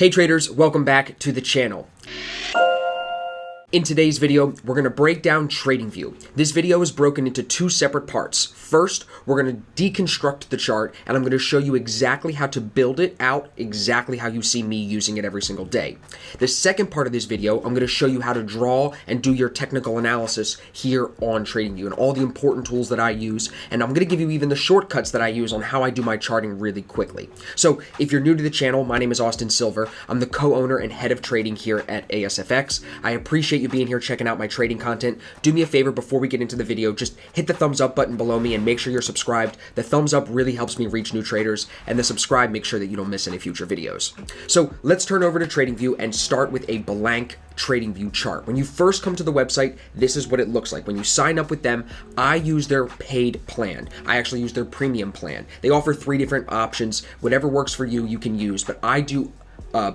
Hey traders, welcome back to the channel. In today's video, we're going to break down Tradingview. This video is broken into two separate parts. First, we're going to deconstruct the chart, and I'm going to show you exactly how to build it out, exactly how you see me using it every single day. The second part of this video, I'm going to show you how to draw and do your technical analysis here on Tradingview and all the important tools that I use, and I'm going to give you even the shortcuts that I use on how I do my charting really quickly. So if you're new to the channel, my name is Austin Silver. I'm the co-owner and head of trading here at ASFX. I appreciate you being here checking out my trading content. Do me a favor before we get into the video, just hit the thumbs up button below me and make sure you're subscribed. The thumbs up really helps me reach new traders, and the subscribe makes sure that you don't miss any future videos. So let's turn over to Tradingview and start with a blank Tradingview chart. When you first come to the website, this is what it looks like. When you sign up with them, I use their paid plan. I actually use their premium plan. They offer 3 different options. Whatever works for you, you can use, but I do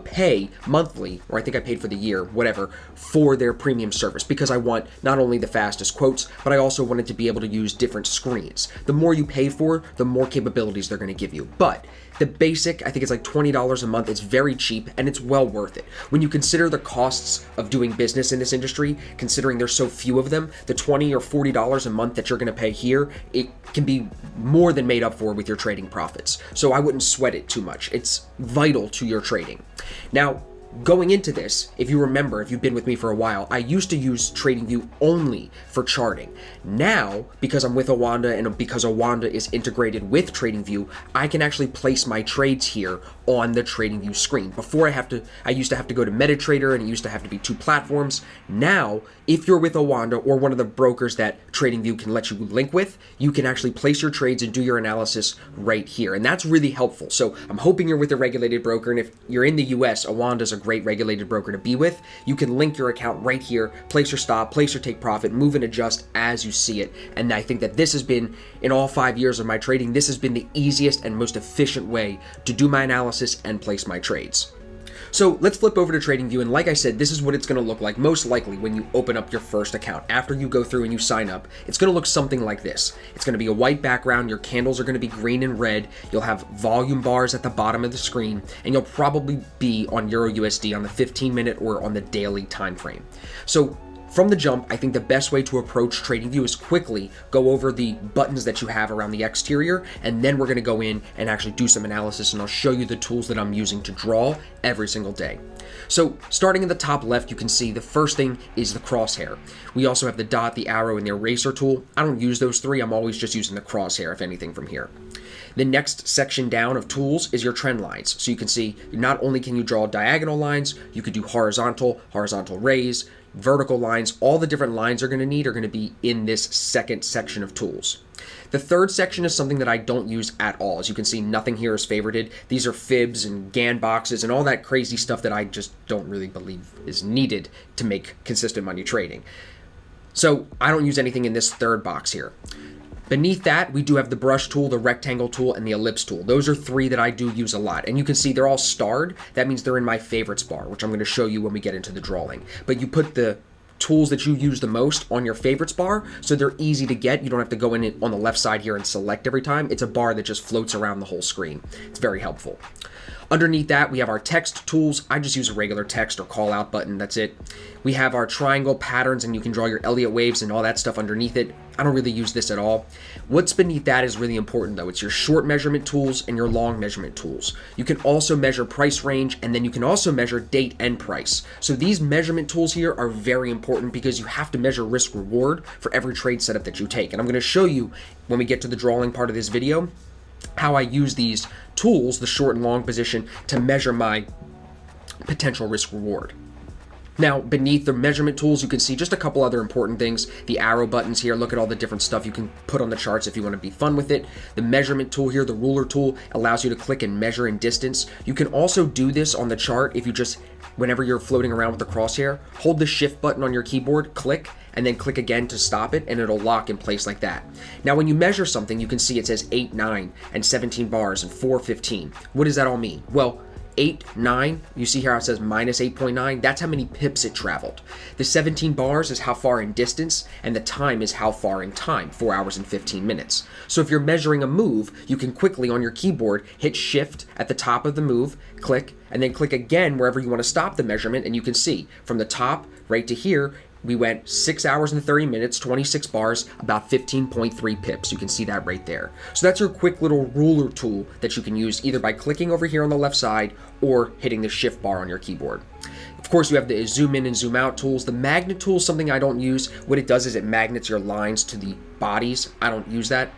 pay monthly, or I think I paid for the year, whatever, for their premium service because I want not only the fastest quotes, but I also wanted to be able to use different screens. The more you pay for, the more capabilities they're going to give you. But the basic, I think it's like $20 a month. It's very cheap and it's well worth it. When you consider the costs of doing business in this industry, considering there's so few of them, the $20 or $40 a month that you're going to pay here, it can be more than made up for with your trading profits. So I wouldn't sweat it too much. It's vital to your trading. Now, going into this, if you remember, if you've been with me for a while, I used to use Tradingview only for charting. Now, because I'm with Awanda and because Awanda is integrated with Tradingview, I can actually place my trades here on the Tradingview screen. Before I used to have to go to MetaTrader and it used to have to be 2 platforms. Now, if you're with Awanda or one of the brokers that Tradingview can let you link with, you can actually place your trades and do your analysis right here. And that's really helpful. So I'm hoping you're with a regulated broker. And if you're in the US, Awanda's a great regulated broker to be with. You can link your account right here, place your stop, place your take profit, move and adjust as you see it. And I think that this has been, in all 5 years of my trading, this has been the easiest and most efficient way to do my analysis and place my trades. So let's flip over to Tradingview, and like I said, this is what it's going to look like most likely when you open up your first account. After you go through and you sign up, it's going to look something like this. It's going to be a white background, your candles are going to be green and red, you'll have volume bars at the bottom of the screen, and you'll probably be on Euro USD on the 15-minute or on the daily time frame. So from the jump, I think the best way to approach Tradingview is quickly go over the buttons that you have around the exterior, and then we're going to go in and actually do some analysis, and I'll show you the tools that I'm using to draw every single day. So starting in the top left, you can see the first thing is the crosshair. We also have the dot, the arrow, and the eraser tool. I don't use those 3. I'm always just using the crosshair, if anything, from here. The next section down of tools is your trend lines. So you can see not only can you draw diagonal lines, you could do horizontal raise, vertical lines. All the different lines are going to be in this second section of tools. The third section is something that I don't use at all. As you can see, nothing here is favorited. These are fibs and Gann boxes and all that crazy stuff that I just don't really believe is needed to make consistent money trading. So I don't use anything in this third box here. Beneath that, we do have the brush tool, the rectangle tool, and the ellipse tool. Those are 3 that I do use a lot. And you can see they're all starred. That means they're in my favorites bar, which I'm going to show you when we get into the drawing. But you put the tools that you use the most on your favorites bar, so they're easy to get. You don't have to go in on the left side here and select every time. It's a bar that just floats around the whole screen. It's very helpful. Underneath that, we have our text tools. I just use a regular text or call out button. That's it. We have our triangle patterns, and you can draw your Elliott waves and all that stuff underneath it. I don't really use this at all. What's beneath that is really important though. It's your short measurement tools and your long measurement tools. You can also measure price range, and then you can also measure date and price. So these measurement tools here are very important because you have to measure risk reward for every trade setup that you take. And I'm going to show you when we get to the drawing part of this video how I use these tools, the short and long position, to measure my potential risk reward. Now, beneath the measurement tools, you can see just a couple other important things. The arrow buttons here, look at all the different stuff you can put on the charts if you want to be fun with it. The measurement tool here, the ruler tool, allows you to click and measure in distance. You can also do this on the chart if you just, whenever you're floating around with the crosshair, hold the shift button on your keyboard, click, and then click again to stop it, and it'll lock in place like that. Now, when you measure something, you can see it says 8, 9, and 17 bars, and 4, 15. What does that all mean? Well, 8, 9, you see here how it says minus 8.9, that's how many pips it traveled. The 17 bars is how far in distance, and the time is how far in time, 4 hours and 15 minutes. So if you're measuring a move, you can quickly on your keyboard hit shift at the top of the move, click, and then click again wherever you want to stop the measurement, and you can see from the top right to here, we went 6 hours and 30 minutes, 26 bars, about 15.3 pips. You can see that right there. So that's your quick little ruler tool that you can use either by clicking over here on the left side or hitting the shift bar on your keyboard. Of course, you have the zoom in and zoom out tools. The magnet tool is something I don't use. What it does is it magnets your lines to the bodies. I don't use that.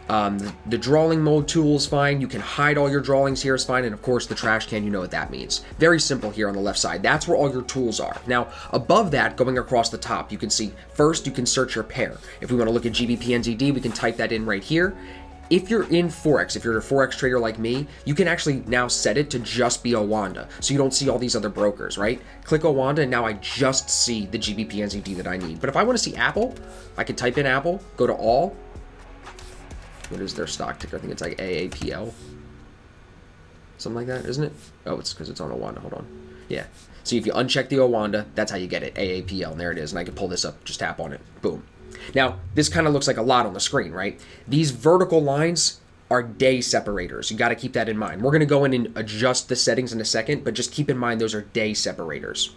The drawing mode tool is fine. You can hide all your drawings here is fine. And of course the trash can, you know what that means. Very simple here on the left side. That's where all your tools are. Now above that, going across the top, you can see first you can search your pair. If we want to look at GBP/NZD, we can type that in right here. If you're in Forex, if you're a Forex trader like me, you can actually now set it to just be Owanda. So you don't see all these other brokers, right? Click Owanda and now I just see the GBP/NZD that I need. But if I want to see Apple, I can type in Apple, go to all. What is their stock ticker? I think it's like AAPL. Something like that, isn't it? Oh, it's because it's on Owanda. Hold on. Yeah. So if you uncheck the Owanda, that's how you get it. AAPL. And there it is. And I can pull this up. Just tap on it. Boom. Now, this kind of looks like a lot on the screen, right? These vertical lines are day separators. You got to keep that in mind. We're going to go in and adjust the settings in a second, but just keep in mind those are day separators.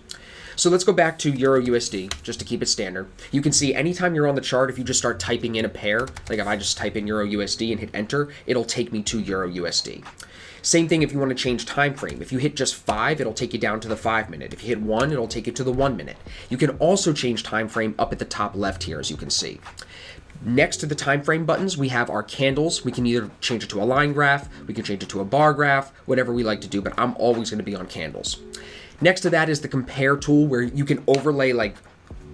So let's go back to Euro USD, just to keep it standard. You can see anytime you're on the chart, if you just start typing in a pair, like if I just type in Euro USD and hit enter, it'll take me to Euro USD. Same thing if you want to change time frame. If you hit just 5, it'll take you down to the 5 minute. If you hit 1, it'll take you to the 1 minute. You can also change time frame up at the top left here, as you can see. Next to the time frame buttons, we have our candles. We can either change it to a line graph, we can change it to a bar graph, whatever we like to do, but I'm always going to be on candles. Next to that is the compare tool where you can overlay like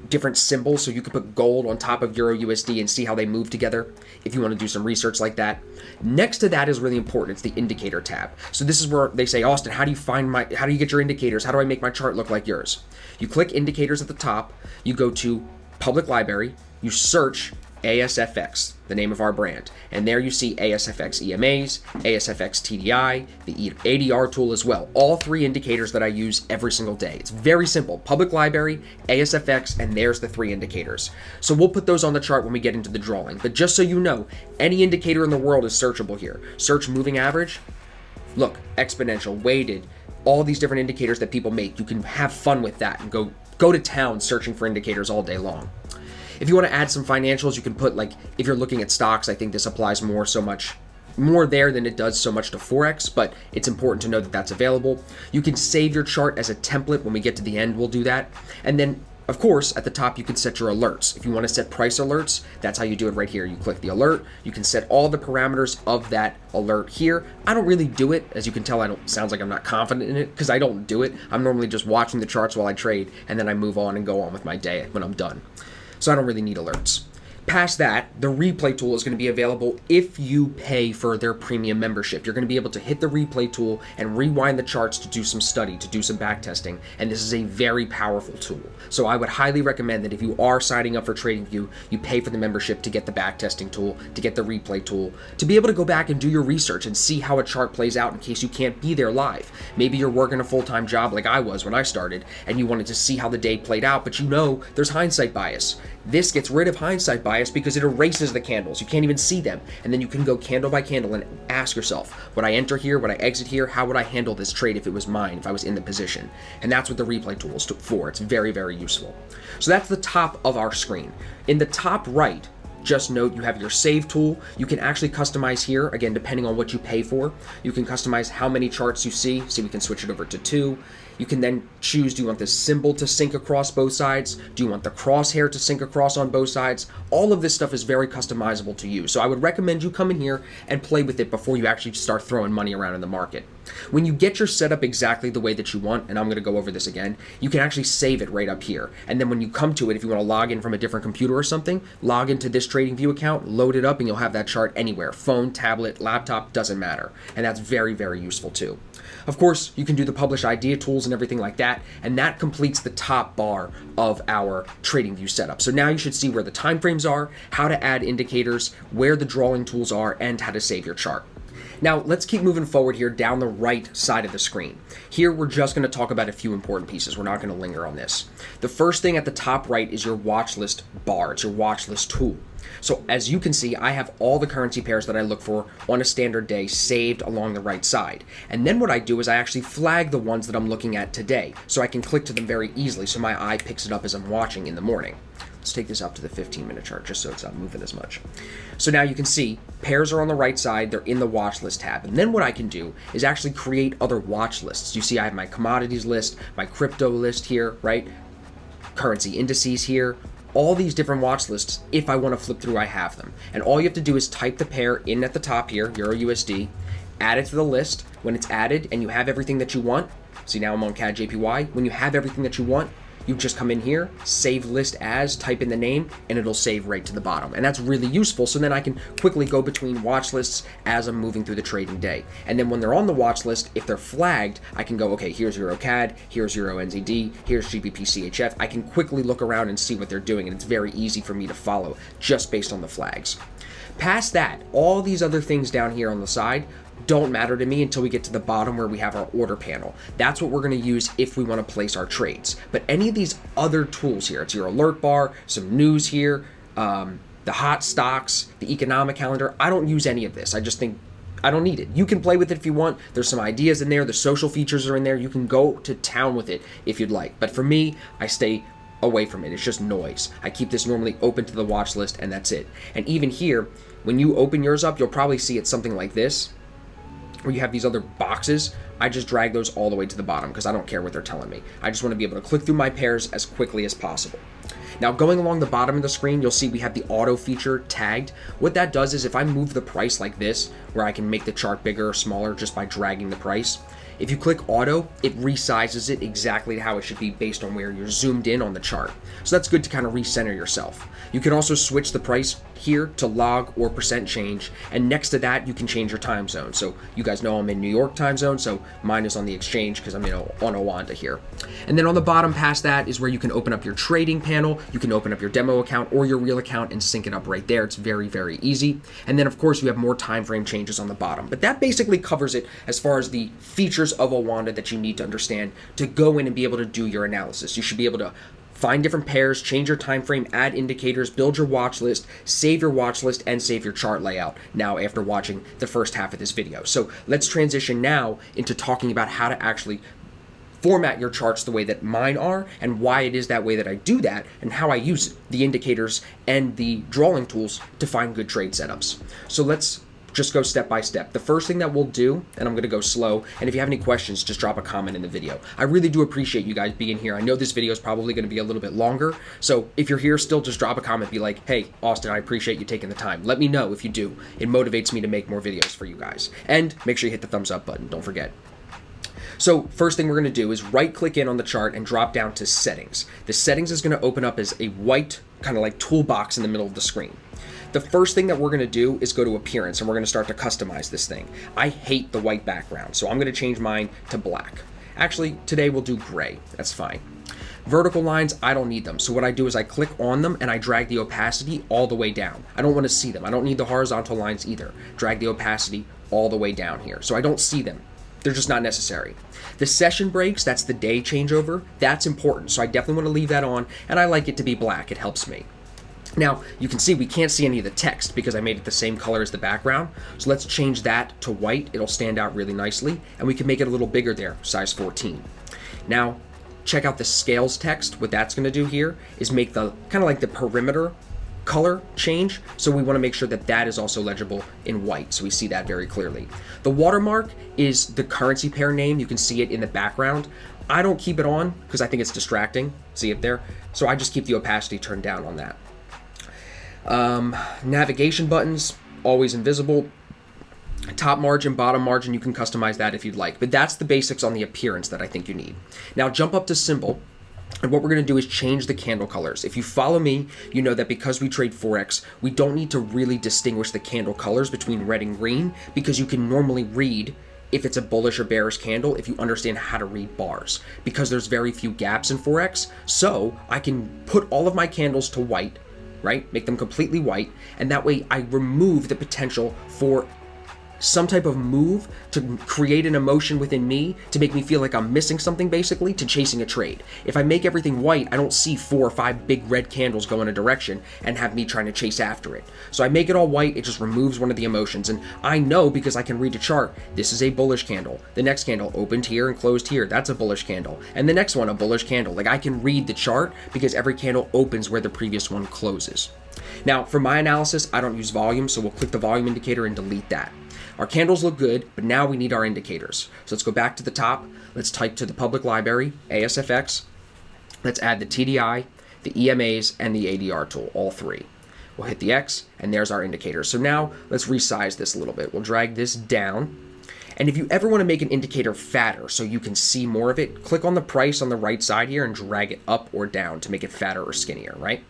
different symbols. So you could put gold on top of Euro USD and see how they move together if you want to do some research like that. Next to that is really important. It's the indicator tab. So this is where they say, Austin, how do you get your indicators? How do I make my chart look like yours? You click indicators at the top, you go to public library, you search ASFX, the name of our brand. And there you see ASFX EMAs, ASFX TDI, the ADR tool as well. All 3 indicators that I use every single day. It's very simple. Public library, ASFX, and there's the 3 indicators. So we'll put those on the chart when we get into the drawing. But just so you know, any indicator in the world is searchable here. Search moving average. Look, exponential, weighted, all these different indicators that people make. You can have fun with that and go to town searching for indicators all day long. If you want to add some financials, you can put, like, if you're looking at stocks, I think this applies more there than it does so much to Forex, but it's important to know that that's available. You can save your chart as a template. When we get to the end, we'll do that. And then, of course, at the top, you can set your alerts. If you want to set price alerts, that's how you do it right here. You click the alert. You can set all the parameters of that alert here. I don't really do it. As you can tell, sounds like I'm not confident in it because I don't do it. I'm normally just watching the charts while I trade, and then I move on and go on with my day when I'm done. So I don't really need alerts. Past that, the replay tool is going to be available if you pay for their premium membership. You're going to be able to hit the replay tool and rewind the charts to do some study, to do some back testing, and this is a very powerful tool. So I would highly recommend that if you are signing up for Tradingview, you pay for the membership to get the back testing tool, to get the replay tool, to be able to go back and do your research and see how a chart plays out in case you can't be there live. Maybe you're working a full-time job like I was when I started, and you wanted to see how the day played out, but you know there's hindsight bias. This gets rid of hindsight bias because it erases the candles. You can't even see them. And then you can go candle by candle and ask yourself, would I enter here? Would I exit here? How would I handle this trade if it was mine, if I was in the position? And that's what the replay tool is for. It's very, very useful. So that's the top of our screen. In the top right, just note you have your save tool. You can actually customize here, again, depending on what you pay for. You can customize how many charts you see. See, we can switch it over to 2. You can then choose, do you want this symbol to sync across both sides? Do you want the crosshair to sync across on both sides? All of this stuff is very customizable to you. So I would recommend you come in here and play with it before you actually start throwing money around in the market. When you get your setup exactly the way that you want, and I'm going to go over this again, you can actually save it right up here. And then when you come to it, if you want to log in from a different computer or something, log into this Tradingview account, load it up, and you'll have that chart anywhere. Phone, tablet, laptop, doesn't matter. And that's very, very useful too. Of course, you can do the publish idea tools and everything like that, and that completes the top bar of our Tradingview setup. So now you should see where the time frames are, how to add indicators, where the drawing tools are, and how to save your chart. Now, let's keep moving forward here down the right side of the screen. Here, we're just going to talk about a few important pieces. We're not going to linger on this. The first thing at the top right is your watch list bar. It's your watch list tool. So as you can see, I have all the currency pairs that I look for on a standard day saved along the right side. And then what I do is I actually flag the ones that I'm looking at today, so I can click to them very easily so my eye picks it up as I'm watching in the morning. Let's take this up to the 15-minute chart just so it's not moving as much. So now you can see pairs are on the right side, they're in the watch list tab. And then what I can do is actually create other watch lists. You see I have my commodities list, my crypto list here, right? Currency indices here. All these different watch lists, if I want to flip through, I have them. And all you have to do is type the pair in at the top here, Euro USD, add it to the list. When it's added and you have everything that you want, see now I'm on CAD JPY, when you have everything that you want, you just come in here, save list as, type in the name, and it'll save right to the bottom. And that's really useful, so then I can quickly go between watch lists as I'm moving through the trading day. And then when they're on the watch list, if they're flagged, I can go, okay, here's Euro CAD, here's Euro NZD, here's GBP CHF. I can quickly look around and see what they're doing, and it's very easy for me to follow just based on the flags. Past that, all these other things down here on the side don't matter to me until we get to the bottom where we have our order panel. That's what we're going to use if we want to place our trades. But any of these other tools here, it's your alert bar, some news here, the hot stocks, the economic calendar, I don't use any of this. I just think I don't need it. You can play with it if you want. There's some ideas in there. The social features are in there. You can go to town with it if you'd like. But for me, I stay away from it. It's just noise. I keep this normally open to the watch list and that's it. And even here, when you open yours up, you'll probably see it's something like this, where you have these other boxes. I just drag those all the way to the bottom because I don't care what they're telling me. I just want to be able to click through my pairs as quickly as possible. Now going along the bottom of the screen, you'll see we have the auto feature tagged. What that does is if I move the price like this, where I can make the chart bigger or smaller just by dragging the price, if you click auto, it resizes it exactly to how it should be based on where you're zoomed in on the chart. So that's good to kind of recenter yourself. You can also switch the price here to log or percent change, and next to that you can change your time zone. So you guys know I'm in New York time zone, so mine is on the exchange because I'm on Owanda here. And then on the bottom past that is where you can open up your trading panel, you can open up your demo account or your real account and sync it up right there. It's very, very easy. And then of course you have more time frame changes on the bottom, but that basically covers it as far as the features of Owanda that you need to understand to go in and be able to do your analysis. You should be able to find different pairs, change your time frame, add indicators, build your watch list, save your watch list, and save your chart layout now after watching the first half of this video. So let's transition now into talking about how to actually format your charts the way that mine are and why it is that way that I do that and how I use the indicators and the drawing tools to find good trade setups. So let's just go step by step. The first thing that we'll do, and I'm going to go slow, and if you have any questions, just drop a comment in the video. I really do appreciate you guys being here. I know this video is probably going to be a little bit longer, so if you're here still, just drop a comment, be like, hey, Austin, I appreciate you taking the time. Let me know if you do. It motivates me to make more videos for you guys. And make sure you hit the thumbs up button, don't forget. So first thing we're going to do is right click in on the chart and drop down to settings. The settings is going to open up as a white kind of like toolbox in the middle of the screen. The first thing that we're going to do is go to appearance and we're going to start to customize this thing. I hate the white background, so I'm going to change mine to black. Actually, today we'll do gray. That's fine. Vertical lines, I don't need them. So what I do is I click on them and I drag the opacity all the way down. I don't want to see them. I don't need the horizontal lines either. Drag the opacity all the way down here. So I don't see them. They're just not necessary. The session breaks, that's the day changeover. That's important. So I definitely want to leave that on, and I like it to be black. It helps me. Now, you can see we can't see any of the text because I made it the same color as the background. So let's change that to white. It'll stand out really nicely, and we can make it a little bigger there, size 14. Now, check out the scales text. What that's going to do here is make the kind of like the perimeter color change. So we want to make sure that that is also legible in white, so we see that very clearly. The watermark is the currency pair name. You can see it in the background. I don't keep it on because I think it's distracting. See it there? So I just keep the opacity turned down on that. Navigation buttons, always invisible. Top margin, bottom margin, you can customize that if you'd like, but that's the basics on the appearance that I think you need. Now jump up to symbol, and what we're going to do is change the candle colors. If you follow me, you know that because we trade Forex, we don't need to really distinguish the candle colors between red and green because you can normally read if it's a bullish or bearish candle if you understand how to read bars, because there's very few gaps in Forex. So I can put all of my candles to white, right? Make them completely white, and that way I remove the potential for some type of move to create an emotion within me to make me feel like I'm missing something, basically, to chasing a trade. If I make everything white, I don't see 4 or 5 big red candles go in a direction and have me trying to chase after it. So I make it all white, it just removes one of the emotions, and I know because I can read the chart, this is a bullish candle. The next candle opened here and closed here, that's a bullish candle. And the next one, a bullish candle. Like, I can read the chart because every candle opens where the previous one closes. Now, for my analysis, I don't use volume, so we'll click the volume indicator and delete that. Our candles look good, but now we need our indicators. So let's go back to the top. Let's type to the public library, ASFX. Let's add the TDI, the EMAs, and the ADR tool, all 3. We'll hit the X, and there's our indicators. So now let's resize this a little bit. We'll drag this down. And if you ever want to make an indicator fatter so you can see more of it, click on the price on the right side here and drag it up or down to make it fatter or skinnier, right?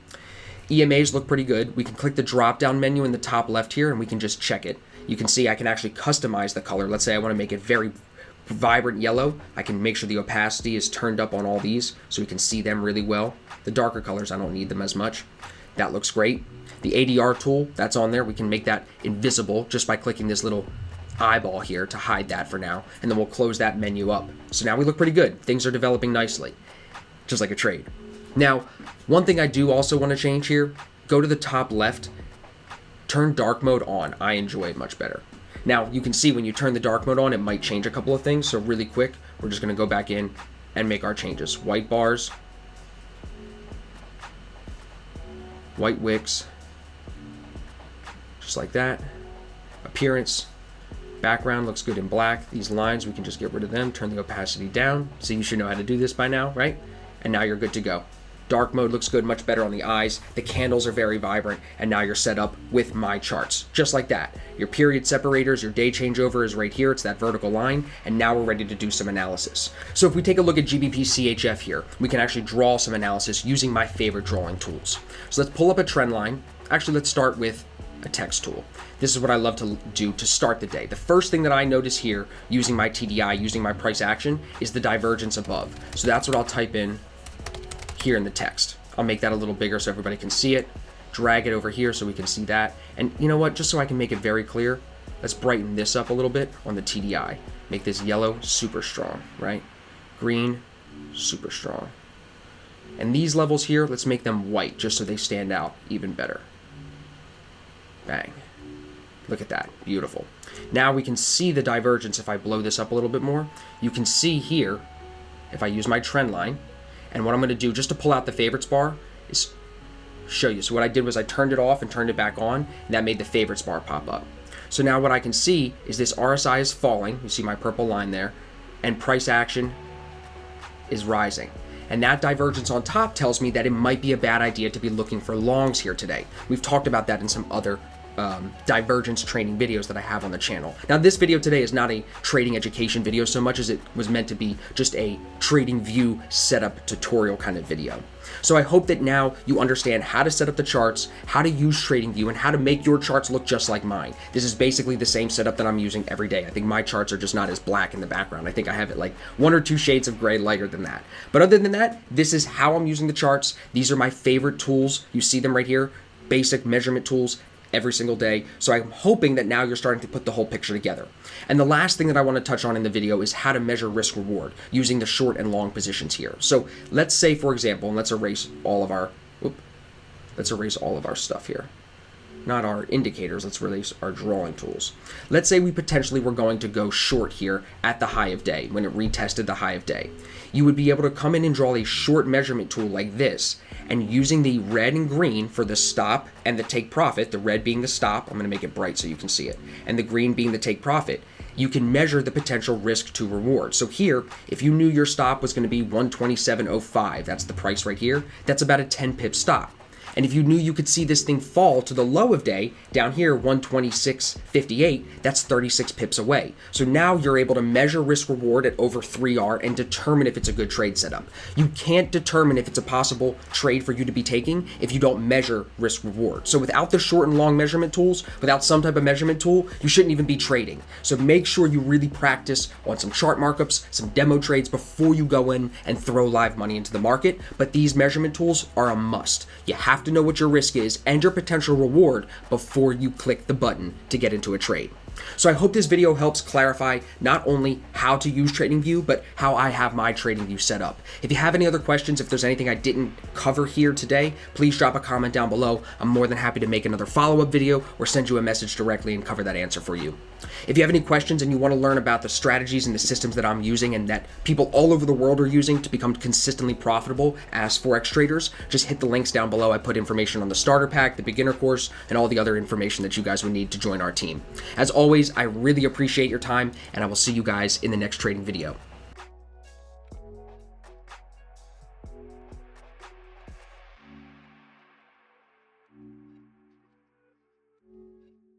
EMAs look pretty good. We can click the drop-down menu in the top left here and we can just check it. You can see I can actually customize the color. Let's say I want to make it very vibrant yellow. I can make sure the opacity is turned up on all these so we can see them really well. The darker colors, I don't need them as much. That looks great. The ADR tool, that's on there. We can make that invisible just by clicking this little eyeball here to hide that for now. And then we'll close that menu up. So now we look pretty good. Things are developing nicely, just like a trade. Now, one thing I do also want to change here, go to the top left, turn dark mode on. I enjoy it much better. Now, you can see when you turn the dark mode on, it might change a couple of things. So really quick, we're just going to go back in and make our changes. White bars, white wicks, just like that. Appearance, background looks good in black. These lines, we can just get rid of them, turn the opacity down. So you should know how to do this by now, right? And now you're good to go. Dark mode looks good, much better on the eyes. The candles are very vibrant, and now you're set up with my charts, just like that. Your period separators, your day changeover is right here. It's that vertical line, and now we're ready to do some analysis. So if we take a look at GBP CHF here, we can actually draw some analysis using my favorite drawing tools. So let's pull up a trend line. Actually, let's start with a text tool. This is what I love to do to start the day. The first thing that I notice here using my TDI, using my price action, is the divergence above. So that's what I'll type in here in the text. I'll make that a little bigger so everybody can see it. Drag it over here so we can see that. And you know what, just so I can make it very clear, let's brighten this up a little bit on the TDI. Make this yellow super strong, right? Green, super strong. And these levels here, let's make them white just so they stand out even better. Bang. Look at that, beautiful. Now we can see the divergence if I blow this up a little bit more. You can see here, if I use my trend line, and what I'm going to do just to pull out the favorites bar is show you. So what I did was I turned it off and turned it back on, and that made the favorites bar pop up. So now what I can see is this RSI is falling. You see my purple line there, and price action is rising. And that divergence on top tells me that it might be a bad idea to be looking for longs here today. We've talked about that in some other divergence training videos that I have on the channel. Now, this video today is not a trading education video so much as it was meant to be just a Tradingview setup tutorial kind of video. So I hope that now you understand how to set up the charts, how to use Tradingview, and how to make your charts look just like mine. This is basically the same setup that I'm using every day. I think my charts are just not as black in the background. I think I have it like 1 or 2 shades of gray lighter than that. But other than that, this is how I'm using the charts. These are my favorite tools. You see them right here, basic measurement tools every single day. So I'm hoping that now you're starting to put the whole picture together. And the last thing that I want to touch on in the video is how to measure risk reward using the short and long positions here. So let's say, for example, and let's erase all of our stuff here. Not our indicators, let's release our drawing tools. Let's say we potentially were going to go short here at the high of day, when it retested the high of day. You would be able to come in and draw a short measurement tool like this, and using the red and green for the stop and the take profit, the red being the stop, I'm gonna make it bright so you can see it, and the green being the take profit, you can measure the potential risk to reward. So here, if you knew your stop was gonna be 127.05, that's the price right here, that's about a 10 pip stop. And if you knew you could see this thing fall to the low of day, down here, 126.58, that's 36 pips away. So now you're able to measure risk reward at over 3R and determine if it's a good trade setup. You can't determine if it's a possible trade for you to be taking if you don't measure risk reward. So without the short and long measurement tools, without some type of measurement tool, you shouldn't even be trading. So make sure you really practice on some chart markups, some demo trades before you go in and throw live money into the market. But these measurement tools are a must. You have to know what your risk is and your potential reward before you click the button to get into a trade. So I hope this video helps clarify not only how to use TradingView, but how I have my TradingView set up. If you have any other questions, if there's anything I didn't cover here today, please drop a comment down below. I'm more than happy to make another follow-up video or send you a message directly and cover that answer for you. If you have any questions and you want to learn about the strategies and the systems that I'm using and that people all over the world are using to become consistently profitable as Forex traders, just hit the links down below. I put information on the starter pack, the beginner course, and all the other information that you guys would need to join our team. As always, I really appreciate your time, and I will see you guys in the next trading video.